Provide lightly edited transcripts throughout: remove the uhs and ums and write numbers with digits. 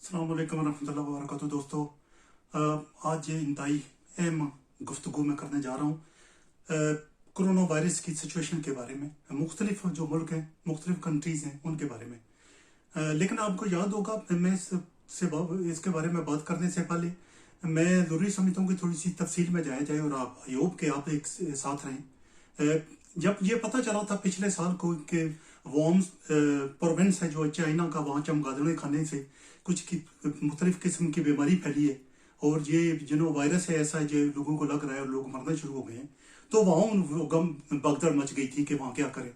अस्सलाम वालेकुम रहमतुल्लाहि व बरकातहू। दोस्तों, आज ये इंतहाई अहम गुफ्तगू मैं करने जा रहा हूँ कोरोना वायरस की सिचुएशन के बारे में। मुख्तलिफ जो मुल्क हैं, मुख्तलिफ कंट्रीज़ हैं, उनके बारे में। लेकिन आपको याद होगा, मैं इसके बारे में बात करने से पहले मैं ज़रूरी समझता हूँ कि थोड़ी सी तफसील में जाया जाए, और आप आई होप कि आप एक साथ रहें। जब ये पता चला था पिछले साल को कि वॉर्म्स प्रोविंस है जो चाइना का, वहाँ चमगादड़ों खाने से कुछ की मुख्तलिफ किस्म की बीमारी फैली है, और ये वायरस है ऐसा है जो लोगों को लग रहा है और लोग मरना शुरू हो गए हैं। तो वहाँ गम भगदड़ मच गई थी कि वहाँ क्या करें।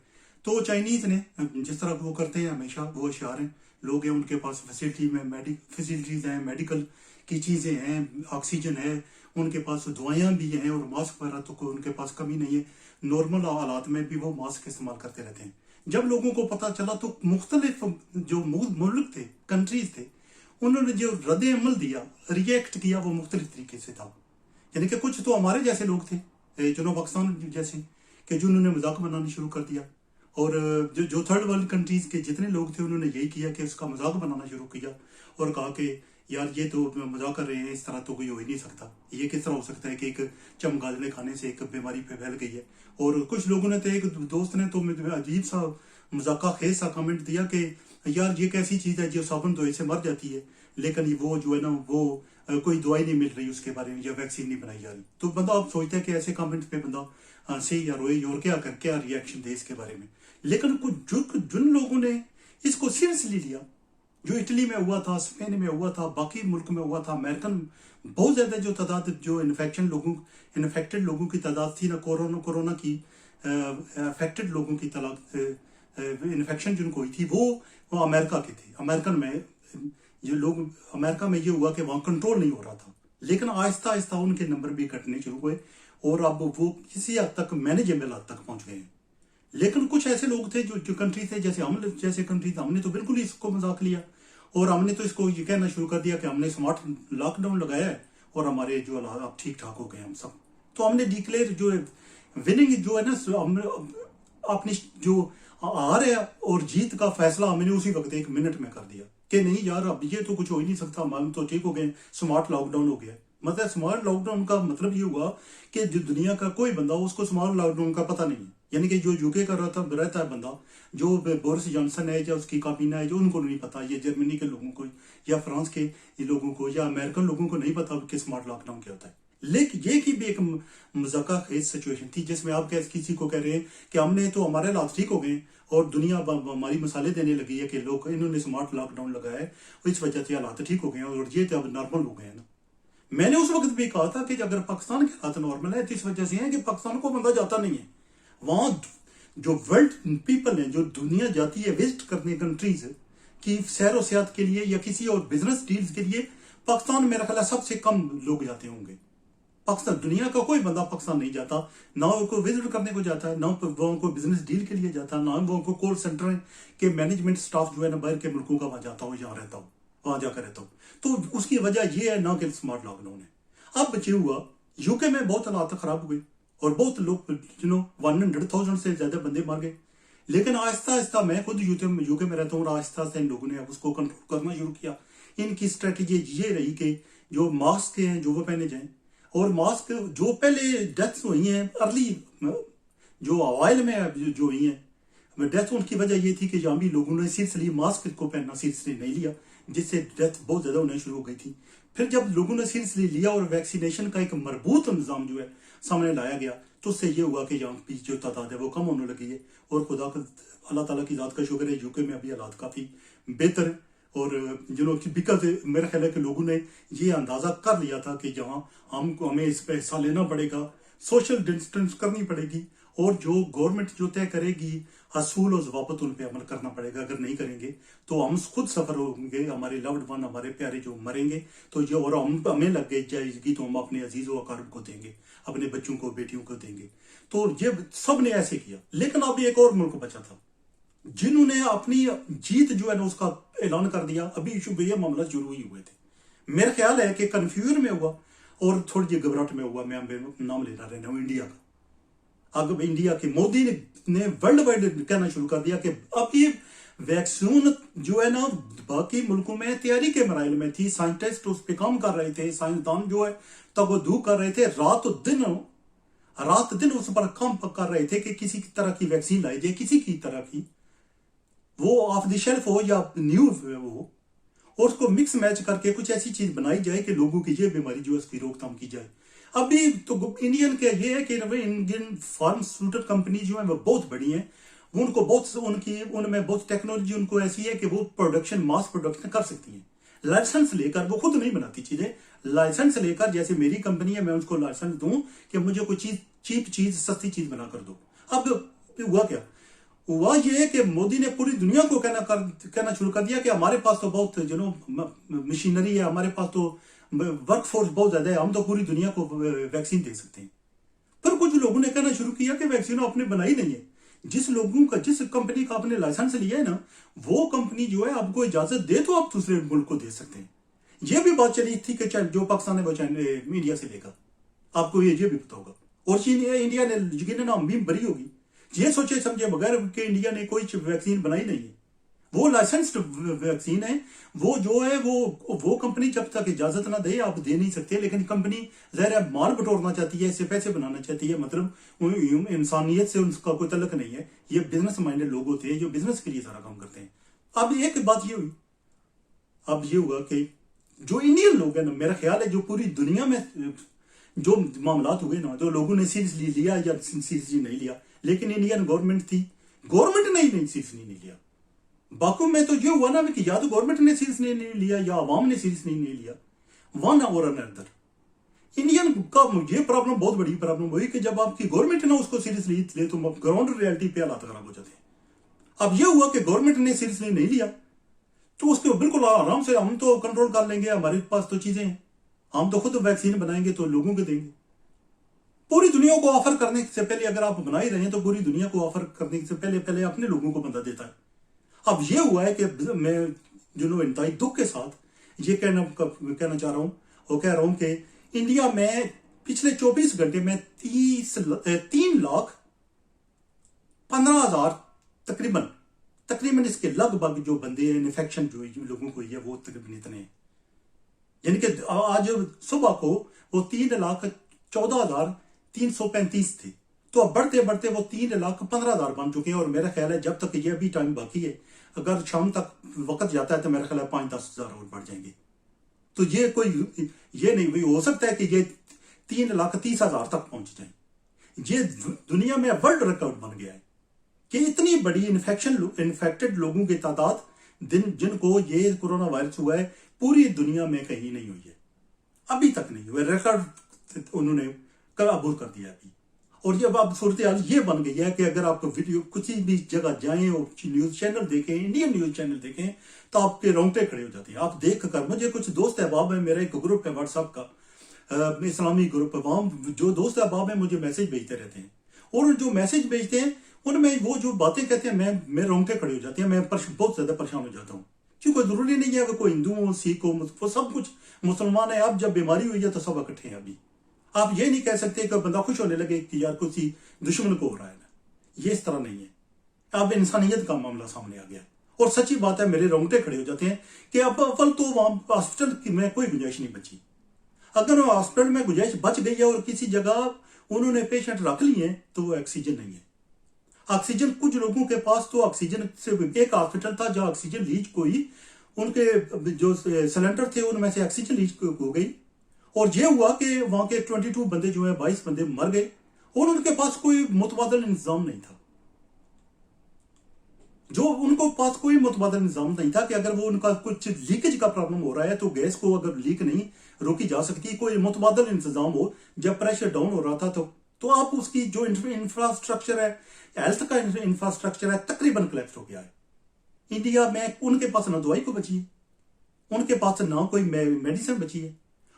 तो चाइनीज़ ने, जिस तरह वो करते हैं हमेशा, वो होशियार हैं, लोग हैं, उनके पास फैसिलिटीज़ हैं, मेडिकल की चीज़ें हैं, ऑक्सीजन है, उनके पास दवाइयाँ भी हैं, और मास्क वगैरह तो कोई उनके पास कमी नहीं है। नॉर्मल हालात में भी वो मास्क इस्तेमाल करते रहते हैं। जब लोगों को पता चला तो मुख्तलिफ जो मुल्क थे, कंट्रीज थे, उन्होंने जो रद्द अमल दिया, रिएक्ट किया, वो मुख्तलिफ तरीके से था। यानी कि कुछ तो हमारे जैसे लोग थे, जनूब पाकिस्तान जैसे, कि जिन्होंने मजाक बनाना शुरू कर दिया, और जो थर्ड वर्ल्ड कंट्रीज के जितने लोग थे उन्होंने यही किया कि उसका मजाक बनाना शुरू किया और कहा कि यार ये तो मजाक कर रहे हैं, इस तरह तो कोई हो ही नहीं सकता, ये किस तरह हो सकता है कि एक चमगादड़ खाने से एक बीमारी फैल गई है। और कुछ लोगों ने तो, एक दोस्त ने तो अजीब सा मजाका खेज सा कमेंट दिया कि यार ये कैसी चीज़ है जो साबुन धोए से मर जाती है, लेकिन वो जो है ना, वो कोई दवाई नहीं मिल रही उसके बारे में, या वैक्सीन नहीं बनाई जा रही। तो बंदा आप सोचता है कि ऐसे कमेंट पे बंदा हंसे या रोए और क्या रिएक्शन दे इसके बारे में। लेकिन कुछ जिन लोगों ने इसको सीरियसली लिया, जो इटली में हुआ था, स्पेन में हुआ था, बाकी मुल्क में हुआ था, अमेरिकन, बहुत ज्यादा जो तादाद, जो इन्फेक्टेड लोगों की तादाद थी ना, कोरोना की अफेक्टेड लोगों की इन्फेक्शन जिनको हुई थी, वो अमेरिका के थे। अमेरिका में ये हुआ कि वहाँ कंट्रोल नहीं हो रहा था, लेकिन आहिस्ता आहिस्ता उनके नंबर भी घटने शुरू हुए, और अब वो किसी हद तक मैनेजेबल हद तक पहुंच गए हैं। लेकिन कुछ ऐसे लोग थे जो कंट्री थे, जैसे हम जैसे कंट्री थे, हमने तो बिल्कुल ही इसको मजाक लिया, और हमने तो इसको ये कहना शुरू कर दिया कि हमने स्मार्ट लॉकडाउन लगाया है और हमारे जो हालात अब ठीक ठाक हो गए हम सब। तो हमने डिक्लेयर जो विनिंग जो है ना, हमने अपनी जो हार है और जीत का फैसला हमने उसी वक्त 1 मिनट में कर दिया कि नहीं यार, अब ये तो कुछ हो ही नहीं सकता, हम तो ठीक हो गए, स्मार्ट लॉकडाउन हो गया। मतलब स्मार्ट लॉकडाउन का मतलब ये हुआ कि जो दुनिया का कोई बंदा, उसको स्मार्ट लॉकडाउन का पता नहीं है। यानी कि जो यूके का रहता है बंदा, जो बोरिस जॉनसन है या उसकी काबीना है, जो उनको नहीं पता, ये जर्मनी के लोगों को या फ्रांस के लोगों को या अमेरिकन लोगों को नहीं पता कि स्मार्ट लॉकडाउन क्या होता है। लेकिन ये की भी एक मजाका खेज सिचुएशन थी, जिसमें आप किसी को कह रहे हैं कि हमने तो, हमारे हालात ठीक हो गए और दुनिया हमारी मिसालें देने लगी है कि लोग, इन्होंने स्मार्ट लॉकडाउन लगाया है, इस वजह से हालात ठीक हो गए हैं और ये तो अब नॉर्मल हो गए हैं ना। मैंने उस वक्त भी कहा था कि अगर पाकिस्तान के हालात नॉर्मल है तो इस वजह से है कि पाकिस्तान को बंदा जाता नहीं है। वहां जो वर्ल्ड पीपल है, जो दुनिया जाती है विजिट करने कंट्रीज की सैर सेहत के लिए या किसी और बिजनेस डील्स के लिए, पाकिस्तान मेरा ख्याल सबसे कम लोग जाते होंगे। पाकिस्तान, दुनिया का कोई बंदा पाकिस्तान नहीं जाता, ना वो को विजिट करने को जाता है, ना वो को बिजनेस डील के लिए जाता है, ना वो को कॉल सेंटर के मैनेजमेंट स्टाफ जो है ना बाहर के मुल्कों का वहां जाता हो, यहाँ रहता हो, वहां जाकर रहता हो। तो उसकी वजह ये है ना कि स्मार्ट लॉकडाउन है। अब बचे हुआ यूके में बहुत हालात खराब हुए और बहुत लोग 100,000 से ज्यादा बंदे मर गए। लेकिन आहिस्ता आहिस्ता, मैं खुद यूके में रहता हूँ, और आहिस्ता आहिस्ता इन लोगों ने उसको कंट्रोल करना शुरू किया। इनकी स्ट्रेटेजी ये रही कि जो मास्क हैं जो वो पहने जाएं, और मास्क जो पहले डेथ्स हुई हैं अर्ली, जो ऑयल में जो हुई हैं डेथ, उनकी वजह ये थी कि जहाँ भी लोगों ने सीरियसली मास्क को पहनना सीरियसली नहीं लिया, जिससे डेथ बहुत ज्यादा होने शुरू हो गई थी। फिर जब लोगों ने सीरियसली लिया और वैक्सीनेशन का एक मजबूत निजाम जो है सामने लाया गया, तो उससे ये हुआ कि यहाँ की जो तादाद है वो कम होने लगी है। और खुदा का, अल्लाह ताला की जात का शुक्र है, यूके में अभी हालात काफी बेहतर है। और बिकॉज मेरा ख्याल है कि लोगों ने ये अंदाजा कर लिया था कि जहाँ हमें इस पर हिस्सा लेना पड़ेगा, सोशल डिस्टेंस करनी पड़ेगी, और जो गवर्नमेंट जो तय करेगी असूल और जवाबत, उन पर अमल करना पड़ेगा। अगर नहीं करेंगे तो हम खुद सफर होंगे, हमारे लव्ड वन, हमारे प्यारे जो मरेंगे, तो ये, और हमें लग गई जाएगी तो हम अपने अजीज व अकारिब को देंगे, अपने बच्चों को, बेटियों को देंगे। तो ये सब ने ऐसे किया। लेकिन अभी एक और मुल्क बचा था जिन्होंने अपनी जीत जो है ना उसका ऐलान कर दिया। अभी ये मामला शुरू ही हुए थे। मेरा ख्याल है कि कन्फ्यूजन में हुआ और थोड़ी जी घबराहट में हुआ। मैं नाम लेना रहना हूं इंडिया का। अब इंडिया के मोदी ने वर्ल्ड वाइड कहना शुरू कर दिया कि अब ये वैक्सीन जो है ना बाकी मुल्कों में तैयारी के मराइल में थी, साइंटिस्ट उस पे काम कर रहे थे, साइंसदान जो है तब वो धू कर रहे थे, रात दिन उस पर काम कर रहे थे कि किसी तरह की वैक्सीन लाई जाए, किसी की तरह की, वो ऑफ द शेल्फ हो या न्यू हो, और उसको मिक्स मैच करके कुछ ऐसी चीज बनाई जाए कि लोगों की ये बीमारी जो है उसकी रोकथाम की जाए। अभी तो इंडियन का ये है कि इंडियन फार्मास्यूटिकल कंपनी जो है वो बहुत बड़ी है, उनको बहुत उनमें बहुत टेक्नोलॉजी उनको ऐसी है कि वो प्रोडक्शन मास प्रोडक्शन कर सकती हैं। लाइसेंस लेकर, वो खुद नहीं बनाती चीजें, लाइसेंस लेकर, जैसे मेरी कंपनी है मैं उसको लाइसेंस दूं कि मुझे कोई चीज चीप चीज सस्ती चीज बना कर दो। अब हुआ क्या, हुआ ये कि मोदी ने पूरी दुनिया को कहना शुरू कर दिया कि हमारे पास तो बहुत मशीनरी है, हमारे पास तो वर्क फोर्स बहुत ज्यादा है, हम तो पूरी दुनिया को वैक्सीन दे सकते हैं। पर कुछ लोगों ने कहना शुरू किया कि वैक्सीन आपने बनाई नहीं है, जिस कंपनी का आपने लाइसेंस लिया है ना, वो कंपनी जो है आपको इजाजत दे तो आप दूसरे मुल्क को दे सकते हैं। ये भी बात चली थी कि जो पाकिस्तान है वो इंडिया से लेगा, आपको ये भी पता होगा, और इंडिया ने यकीनन मुहिम भरी होगी ये सोचे समझे बगैर कि इंडिया ने कोई वैक्सीन बनाई नहीं है, वो लाइसेंस्ड वैक्सीन है। वो जो है वो कंपनी जब तक इजाजत ना दे आप दे नहीं सकते, लेकिन कंपनी ज़ाहिर है माल बटोरना चाहती है, इससे पैसे बनाना चाहती है, मतलब इंसानियत से उनका कोई तल्लक नहीं है। ये बिजनेस माइंडेड लोग होते हैं जो बिजनेस के लिए सारा काम करते हैं। अब एक बात ये हुई, अब ये हुआ कि जो इंडियन लोग हैं ना, मेरा ख्याल है जो पूरी दुनिया में जो मामला हुए ना, जो लोगों ने सीरियसली लिया या सीरियसली नहीं लिया, लेकिन इंडियन गवर्नमेंट थी, गवर्नमेंट ने ही नहीं सीरियसली नहीं लिया। बाकी में तो ये हुआ ना कि या तो गवर्नमेंट ने सीरियस नहीं लिया या आवाम ने सीरियस नहीं लिया, वन और अनदर। इंडियन का ये प्रॉब्लम, बहुत बड़ी प्रॉब्लम हुई कि जब आपकी गवर्नमेंट ना उसको सीरियसली ले तो ग्राउंड रियलिटी पे हालात खराब हो जाते हैं। अब ये हुआ कि गवर्नमेंट ने सीरियसली नहीं लिया तो उसको बिल्कुल आराम से हम तो कंट्रोल कर लेंगे, हमारे पास तो चीजें हैं, हम तो खुद वैक्सीन बनाएंगे तो लोगों को देंगे। पूरी दुनिया को ऑफर करने से पहले, अगर आप बना ही रहे हैं तो पूरी दुनिया को ऑफर करने से पहले अपने लोगों को बंदा देता है। अब ये हुआ है कि मैं इंतहाई दुख के साथ ये कहना चाह रहा हूं, वो कह रहा हूं कि इंडिया में पिछले 24 घंटे में 3,15,000 तकरीबन इसके लगभग जो बंदे हैं, इन्फेक्शन जो लोगों को है वो तकरीबन इतने हैं। यानी कि आज सुबह को वो 3,14,335 थे, तो अब बढ़ते बढ़ते वो 3,15,000 बन चुके हैं। और मेरा ख्याल है जब तक ये अभी टाइम बाकी है, अगर शाम तक वक्त जाता है तो मेरा ख्याल है 5-10 हजार और बढ़ जाएंगे। तो ये नहीं भी हो सकता है कि ये 3,30,000 तक पहुंच जाए। ये दुनिया में वर्ल्ड रिकॉर्ड बन गया है कि इतनी बड़ी इन्फेक्टेड लोगों की तादाद जिनको ये कोरोना वायरस हुआ है पूरी दुनिया में कहीं नहीं हुई है, अभी तक नहीं हुआ। रिकॉर्ड उन्होंने काबू कर दिया अभी। और जब अब सूरत हाल ये बन गई है कि अगर आप वीडियो किसी भी जगह जाएं और न्यूज चैनल देखें, इंडियन न्यूज चैनल देखें, तो आपके रोंगटे खड़े हो जाते हैं। आप देख कर, मुझे कुछ दोस्त अहबाब है, मेरा एक ग्रुप है व्हाट्सएप का, इस्लामी ग्रुप है, वहां जो दोस्त अहबाब है मुझे मैसेज भेजते रहते हैं, और जो मैसेज भेजते हैं उनमें वो जो बातें कहते हैं मेरे रोंगटे खड़े हो जाते हैं, मैं बहुत ज्यादा परेशान हो जाता हूँ। क्योंकि जरूरी नहीं है कि कोई हिंदू हो, सिख हो, वो सब कुछ मुसलमान है। अब जब बीमारी हुई है तो सब इकट्ठे हैं। अभी आप ये नहीं कह सकते कि बंदा खुश होने लगे कि यार किसी दुश्मन को हो रहा है ना, ये इस तरह नहीं है। अब इंसानियत का मामला सामने आ गया, और सच्ची बात है मेरे रोंगटे खड़े हो जाते हैं कि अब अव्वल तो वहां हॉस्पिटल में कोई गुंजाइश नहीं बची। अगर हॉस्पिटल में गुंजाइश बच गई है और किसी जगह उन्होंने पेशेंट रख लिए हैं तो वो ऑक्सीजन नहीं है। ऑक्सीजन कुछ लोगों के पास तो ऑक्सीजन से, एक हॉस्पिटल था जहां ऑक्सीजन लीच कोई, उनके जो सिलेंडर थे उनमें से ऑक्सीजन लीच हो गई, और ये हुआ कि वहां के 22 बंदे जो है 22 बंदे मर गए, और उनके पास कोई मुतबादल इंतजाम नहीं था। उनको पास कोई मुतबादल निजाम नहीं था कि अगर वो उनका कुछ लीकेज का प्रॉब्लम हो रहा है तो गैस को अगर लीक नहीं रोकी जा सकती, कोई मुतबादल इंतजाम हो। जब प्रेशर डाउन हो रहा था तो आप उसकी जो इंफ्रास्ट्रक्चर है, हेल्थ का इंफ्रास्ट्रक्चर है, तकरीबन कोलैप्स हो गया है। इंडिया में उनके पास ना दवाई को बची है, उनके पास ना कोई मेडिसिन बची है,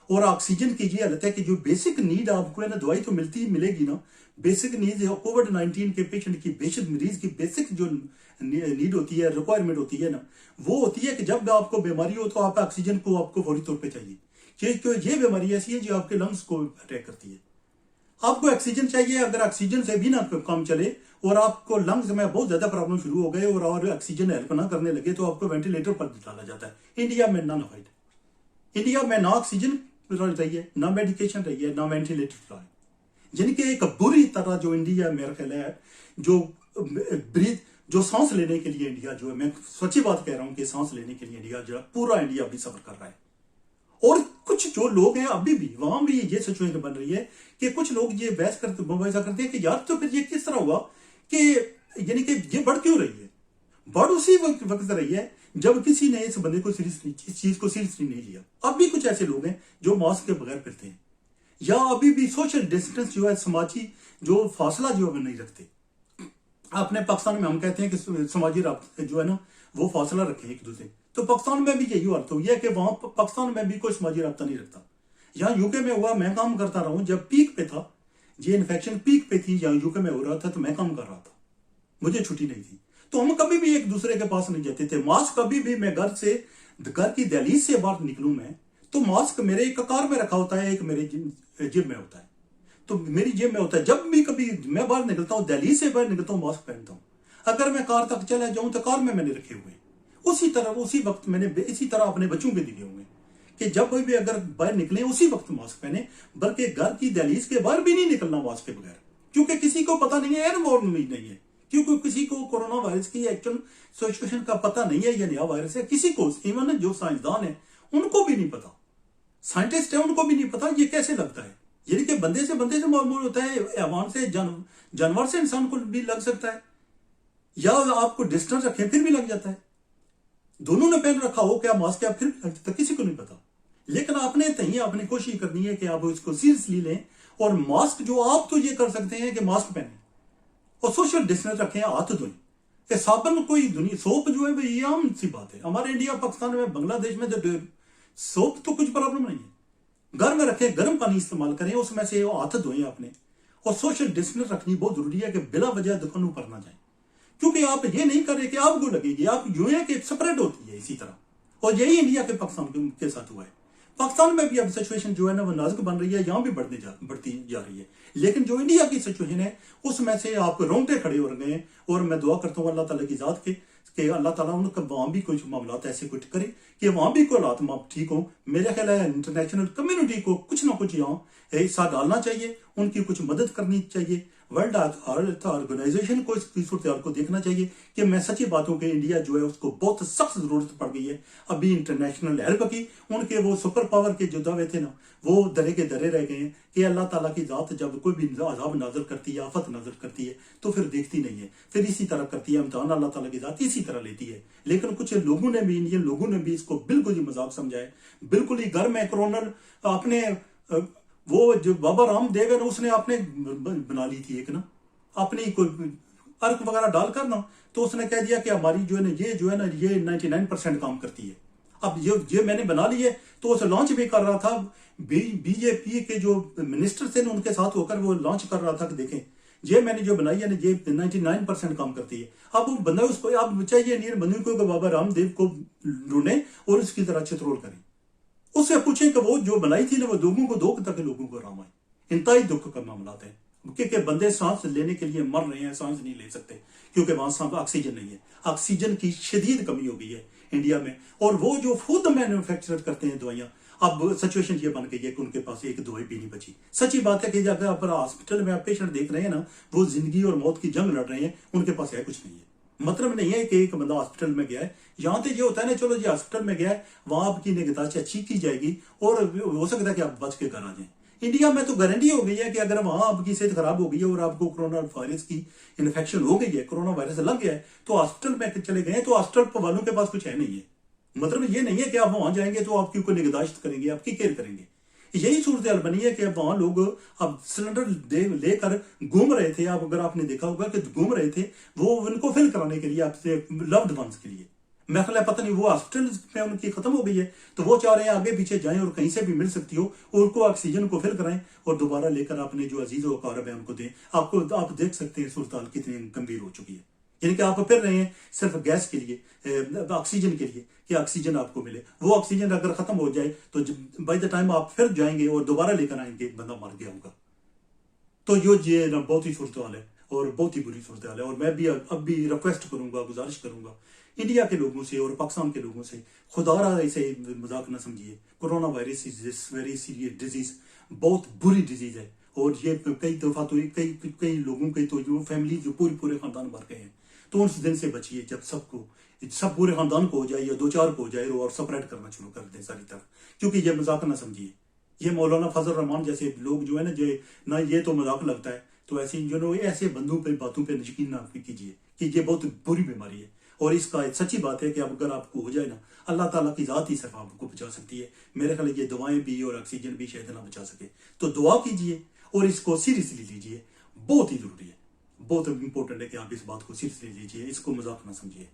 और ऑक्सीजन की ये हालत है कि जो बेसिक नीड आपको है ना, दवाई तो मिलेगी ना, बेसिक नीड कोविड-19 के पेशेंट की, बेसिक मरीज की बेसिक जो नीड होती है, रिक्वायरमेंट होती है ना, वो होती है कि जब आपको बीमारी हो तो आप ऑक्सीजन को आपको फौरी तौर पे चाहिए। ये बीमारी ऐसी है जो आपके लंग्स को अटैक करती है। آپ کو آکسیجن چاہیے, اگر آکسیجن سے بھی نہ کام چلے اور آپ کو لنگز میں بہت زیادہ پرابلم شروع ہو گئے اور آکسیجن ہیلپ نہ کرنے لگے تو آپ کو وینٹیلیٹر پر ڈالا جاتا ہے. انڈیا میں نہ فائٹ, انڈیا میں نہ آکسیجن رہی ہے, نہ میڈیکیشن رہی ہے, نہ وینٹیلیٹر رہا ہے. یعنی کہ ایک بری طرح جو انڈیا میرا خیال ہے جو سانس لینے کے لیے انڈیا جو ہے, میں سچی بات کہہ رہا ہوں کہ سانس لینے کے لیے انڈیا جو ہے پورا انڈیا ابھی سفر کر رہا ہے. اور کچھ جو لوگ ہیں ابھی بھی وہاں بھی یہ سچویشن بن رہی ہے کہ کچھ لوگ یہ بحث کرتے ہیں کہ یار تو پھر یہ کس طرح ہوا کہ یعنی کہ یہ بڑھ کیوں رہی ہے. بڑھ اسی وقت رہی ہے جب کسی نے اس بندے کو اس چیز کو سیریسلی نہیں لیا. اب بھی کچھ ایسے لوگ ہیں جو ماسک کے بغیر پھرتے ہیں, یا ابھی بھی سوشل ڈسٹینس جو ہے, سماجی جو فاصلہ جو ہے نہیں رکھتے. اپنے پاکستان میں ہم کہتے ہیں کہ سماجی رابطے جو ہے نا وہ فاصلہ رکھیں ایک دوسرے, تو پاکستان میں بھی یہی حالت ہوئی ہے کہ وہاں پاکستان میں بھی کوئی سماجی رابطہ نہیں رکھتا. یہاں یو کے میں ہوا, میں کام کرتا رہا ہوں, جب پیک پہ تھا, یہ انفیکشن پیک پہ تھی, یہاں یو کے میں ہو رہا تھا تو میں کام کر رہا تھا, مجھے چھٹی نہیں تھی, تو ہم کبھی بھی ایک دوسرے کے پاس نہیں جاتے تھے. ماسک کبھی بھی میں گھر کی دہلیز سے باہر نکلوں میں تو ماسک میرے ایک کار میں رکھا ہوتا ہے, ایک میرے جیب میں ہوتا ہے, تو میری جیب میں ہوتا ہے. جب بھی کبھی میں باہر نکلتا ہوں, دہلیز سے باہر نکلتا ہوں, ماسک پہنتا ہوں. اگر میں کار تک چلا جاؤں تو کار میں نے رکھے ہوئے. اسی وقت میں نے اسی طرح اپنے بچوں کے دیے ہوئے کہ جب بھی اگر باہر نکلیں اسی وقت ماسک پہنے, بلکہ گھر کی دہلیز کے باہر بھی نہیں نکلنا ماسک کے بغیر, کیونکہ کسی کو پتہ نہیں ہے, ایئربورن نہیں ہے, کیونکہ کسی کو کورونا وائرس کی ایکچوئل سچویشن کا پتہ نہیں ہے, یہ نیا وائرس ہے. کسی کو, ایون جو سائنسدان ہیں ان کو بھی نہیں پتا, سائنٹسٹ ہیں ان کو بھی نہیں پتا یہ کیسے لگتا ہے. یعنی کہ بندے سے معمول ہوتا ہے, حیوان سے جانور سے انسان کو بھی لگ سکتا ہے, یا آپ کو ڈسٹنس رکھیں پھر بھی لگ جاتا ہے. دونوں نے پہن رکھا ہو کیا ماسک, پھر بھی لگ جاتا ہے, کسی کو نہیں پتا. لیکن آپ نے کوشش کرنی ہے کہ آپ اس کو سیریسلی لیں, اور ماسک جو آپ تو یہ کر سکتے ہیں کہ ماسک پہنیں اور سوشل ڈسٹینس رکھیں, ہاتھ دھوئیں. کہ صابن کوئی سوپ جو ہے یہ عام سی بات ہے. ہمارے انڈیا, پاکستان میں, بنگلہ دیش میں تو سوپ تو کچھ پرابلم نہیں ہے. گھر میں رکھیں, گرم پانی استعمال کریں, اس میں سے ہاتھ دھوئیں اپنے, اور سوشل ڈسٹینس رکھنی بہت ضروری ہے کہ بلا وجہ دکانوں پر نہ جائیں, کیونکہ آپ یہ نہیں کر رہے کہ آپ کو لگے گی, آپ یوں ہے کہ سپریٹ ہوتی ہے اسی طرح. اور یہی انڈیا کے پاکستان کے ساتھ ہوا ہے. پاکستان میں بھی اب سچویشن جو ہے نا وہ نازک بن رہی ہے, یہاں بھی بڑھتی جا رہی ہے. لیکن جو انڈیا کی سچویشن ہے اس میں سے آپ رونگٹے کھڑے ہو رہے ہیں, اور میں دعا کرتا ہوں اللہ تعالیٰ کی ذات کے کہ اللہ تعالیٰ ان کا وہاں بھی کچھ معاملات ایسے کچھ کرے کہ وہاں بھی کوئی حالات ٹھیک ہوں. میرا خیال ہے انٹرنیشنل کمیونٹی کو کچھ نہ کچھ یہاں حصہ ڈالنا چاہیے, ان کی کچھ مدد کرنی چاہیے. ورلڈ ہیلتھ آرگنائزیشن کو اس صورتحال کو دیکھنا چاہیے کہ میں سچی باتوں کہ انڈیا جو ہے اس کو بہت سخت ضرورت پڑ گئی ہے ابھی انٹرنیشنل ہیلپ کی. ان کے وہ سپر پاور کے جو دعوے تھے نا وہ درے کے درے رہ گئے ہیں کہ اللہ تعالیٰ کی ذات جب کوئی بھی عذاب نازل کرتی ہے, آفت نازل کرتی ہے, تو پھر دیکھتی نہیں ہے, پھر اسی طرح کرتی ہے امتحان. اللہ تعالیٰ کی ذات اسی طرح لیتی ہے. لیکن کچھ لوگوں نے بھی, انڈین لوگوں نے بھی اس کو بالکل ہی مذاق سمجھا ہے. بالکل ہی گھر میں کورونل اپنے وہ جو بابا رام دیو ہے نا, اس نے اپنے بنا لی تھی ایک نا اپنی کوئی ارک وغیرہ ڈال کر نا, تو اس نے کہہ دیا کہ ہماری جو ہے نا یہ 99% کام کرتی ہے. اب یہ میں نے بنا لی ہے, تو اسے لانچ بھی کر رہا تھا. بی جے پی کے جو منسٹر تھے نا ان کے ساتھ ہو کر وہ لانچ کر رہا تھا کہ دیکھیں یہ میں نے جو بنائی ہے نا یہ 99% کام کرتی ہے. اب وہ بندہ اس کو اب چاہیے انڈین بندے کو کہ بابا رام دیو کو ڈھونڈیں اور اس کی طرح چترول کریں, اس سے پوچھیں کہ وہ جو بنائی تھی نا وہ لوگوں کو دو تک لوگوں کو آرام آئے. انتہائی دکھ کا معاملات ہیں کہ بندے سانس لینے کے لیے مر رہے ہیں, سانس نہیں لے سکتے کیونکہ وہاں آکسیجن نہیں ہے. آکسیجن کی شدید کمی ہو گئی ہے انڈیا میں. اور وہ جو خود مینوفیکچر کرتے ہیں دوائیاں, اب سچویشن یہ بن گئی ہے کہ ان کے پاس ایک دوائی بھی نہیں بچی. سچی بات ہے کہ اگر آپ ہاسپٹل میں پیشنٹ دیکھ رہے ہیں نا وہ زندگی اور موت کی جنگ لڑ رہے ہیں, ان کے پاس ہے کچھ نہیں ہے. مطلب نہیں ہے کہ ایک بندہ ہاسپٹل میں گیا ہے, یہاں تو یہ ہوتا ہے نا چلو جی ہاسپٹل میں گیا ہے وہاں آپ کی نگہداشت اچھی کی جائے گی اور ہو سکتا ہے کہ آپ بچ کے گھر آ جائیں. انڈیا میں تو گارنٹی ہو گئی ہے کہ اگر وہاں آپ کی صحت خراب ہو گئی ہے اور آپ کو کورونا وائرس کی انفیکشن ہو گئی ہے, کورونا وائرس لگ گیا ہے, تو ہاسپٹل میں چلے گئے تو ہاسپٹل والوں کے پاس کچھ ہے نہیں ہے. مطلب یہ نہیں ہے کہ آپ وہاں جائیں گے تو آپ کی کوئی نگہداشت کریں گے, آپ کی کیئر کریں گے. یہی صورتحال بنی ہے کہ اب وہاں لوگ اب سلنڈر لے کر گھوم رہے تھے. اب اگر آپ نے دیکھا ہوگا کہ گھوم رہے تھے وہ ان کو فل کرانے کے لیے آپ سے لوڈ ونس کے لیے. میں خیال ہے پتہ نہیں وہ ہاسپٹل میں ان کی ختم ہو گئی ہے تو وہ چاہ رہے ہیں آگے پیچھے جائیں اور کہیں سے بھی مل سکتی ہو اور ان کو آکسیجن کو فل کرائیں اور دوبارہ لے کر اپنے جو عزیز و اقارب ہیں ان کو دیں. آپ دیکھ سکتے ہیں صورتحال کتنی گمبھیر ہو چکی ہے. یعنی کہ آپ پھر رہے ہیں صرف گیس کے لیے, آکسیجن کے لیے کہ آکسیجن آپ کو ملے. وہ آکسیجن اگر ختم ہو جائے تو بائی دا ٹائم آپ پھر جائیں گے اور دوبارہ لے کر آئیں گے بندہ مر گیا ہوگا. تو یہ نا بہت ہی صورتحال ہے اور بہت ہی بری صورتحال ہے. اور میں بھی اب بھی ریکویسٹ کروں گا, گزارش کروں گا انڈیا کے لوگوں سے اور پاکستان کے لوگوں سے, خدا را اسے مذاق نہ سمجھیے. Corona virus is very serious disease, بہت بری ڈیزیز ہے. اور یہ کئی دفعہ تو کئی لوگوں کے تو جو فیملی جو پورے خاندان مر گئے ہیں. تو اس دن سے بچیے جب سب پورے خاندان کو ہو جائے یا 2-4 کو ہو جائے اور سپریٹ کرنا شروع کر دیں ساری طرف, کیونکہ یہ مذاق نہ سمجھیے. یہ مولانا فضل الرحمان جیسے لوگ جو ہے نا, نہ یہ تو مذاق لگتا ہے, تو ایسے بندوں پہ باتوں پہ یقین نہ کیجیے کہ یہ بہت بری بیماری ہے. اور اس کا ایک سچی بات ہے کہ اب اگر آپ کو ہو جائے نا, اللہ تعالیٰ کی ذات ہی صرف آپ کو بچا سکتی ہے. میرے خیال یہ دعائیں بھی اور آکسیجن بھی شاید نہ بچا سکے. تو دعا کیجیے اور اس کو سیریسلی لیجیے, بہت ہی ضروری ہے, بہت امپورٹنٹ ہے کہ آپ اس بات کو سیریسلی لیجیے, اس کو مذاق نہ سمجھیے.